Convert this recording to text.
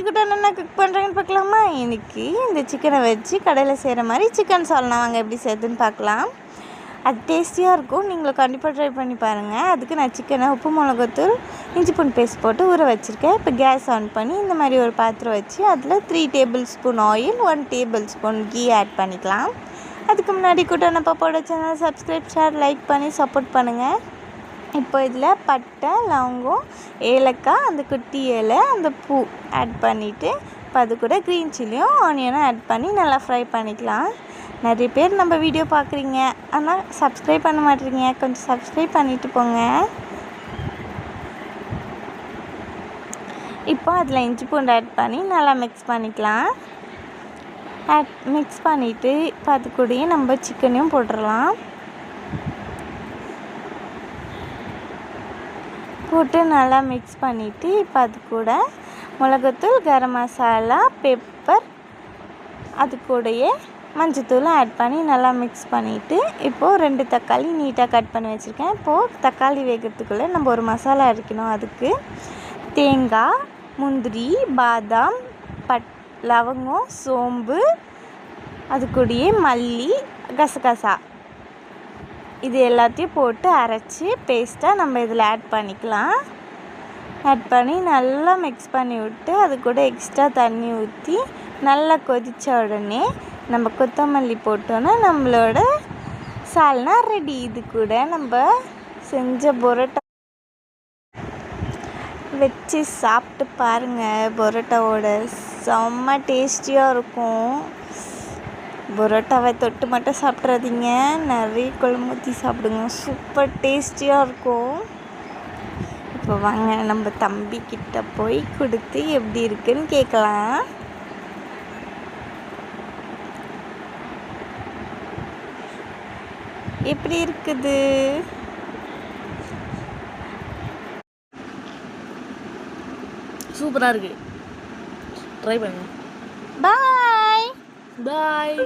கூட என்ன குக் பண்ணுறேன்னு பார்க்கலாமா? இன்றைக்கி இந்த சிக்கனை வச்சு கடையில் செய்கிற மாதிரி சிக்கன் சால்னா வாங்க எப்படி செய்யுதுன்னு பார்க்கலாம். அது டேஸ்டியாக இருக்கும். நீங்களும் கண்டிப்பாக ட்ரை பண்ணி பாருங்கள். அதுக்கு நான் சிக்கனை உப்பு மிளகாத்தூள் இஞ்சி பூண்டு பேஸ்ட் போட்டு ஊற வச்சுருக்கேன். இப்போ கேஸ் ஆன் பண்ணி இந்த மாதிரி ஒரு பாத்திரம் வச்சு அதில் 3 tablespoon oil 1 tablespoon கீ ஆட் பண்ணிக்கலாம். அதுக்கு முன்னாடி கூட நம்ம பாப்பாவோட சேனல் சப்ஸ்கிரைப் ஷேர் லைக் பண்ணி சப்போர்ட் பண்ணுங்கள். இப்போ இதில் பட்டை லவங்கம் ஏலக்காய் அந்த குட்டி இலை அந்த பூ ஆட் பண்ணிவிட்டு இப்போ அது கூட க்ரீன் சில்லியும் ஆனியனும் ஆட் பண்ணி நல்லா ஃப்ரை பண்ணிக்கலாம். நிறைய பேர் நம்ம வீடியோ பார்க்குறீங்க, ஆனால் சப்ஸ்கிரைப் பண்ண மாட்டேறீங்க. கொஞ்சம் சப்ஸ்கிரைப் பண்ணிவிட்டு போங்க. இப்போ அதில் இஞ்சி பூண்டு ஆட் பண்ணி நல்லா மிக்ஸ் பண்ணிக்கலாம். மிக்ஸ் பண்ணிவிட்டு இப்போ அது கூடயே நம்ம சிக்கனையும் போட்டுடலாம். போட்டு நல்லா மிக்ஸ் பண்ணிவிட்டு இப்போ அது கூட மிளகாத்தூள் கரம் மசாலா பெப்பர் அது கூடயே மஞ்சத்தூளும் ஆட் பண்ணி நல்லா மிக்ஸ் பண்ணிவிட்டு இப்போது 2 தக்காளி நீட்டாக கட் பண்ணி வச்சுருக்கேன். இப்போது தக்காளி வேகிறதுக்குள்ளே நம்ம ஒரு மசாலா அரைக்கணும். அதுக்கு தேங்காய் முந்திரி பாதாம் லவங்கம் சோம்பு அது கூடயே மல்லி கசகசா இது எல்லாத்தையும் போட்டு அரைச்சி பேஸ்ட்டாக நம்ம இதில் ஆட் பண்ணிக்கலாம். ஆட் பண்ணி நல்லா மிக்ஸ் பண்ணி விட்டு அது கூட எக்ஸ்ட்ரா தண்ணி ஊற்றி நல்லா கொதித்த உடனே நம்ம கொத்தமல்லி போட்டோன்னா நம்மளோட சால்னா ரெடி. இது கூட நம்ம செஞ்ச பரோட்டா வச்சு சாப்பிட்டு பாருங்கள். பரோட்டாவோட செம்ம டேஸ்டியாக இருக்கும். பரோட்டாவை தொட்டு மட்டும் சாப்பிட்றாதீங்க, நிறைய குழம்பு ஊற்றி சாப்பிடுங்க, சூப்பர் டேஸ்டியாக இருக்கும். இப்போ வாங்க நம்ம தம்பிக்கிட்ட போய் கொடுத்து எப்படி இருக்குன்னு கேட்கலாம். எப்படி இருக்குது? சூப்பராக இருக்குது, ட்ரை பண்ணுங்க. பாய் பாய்.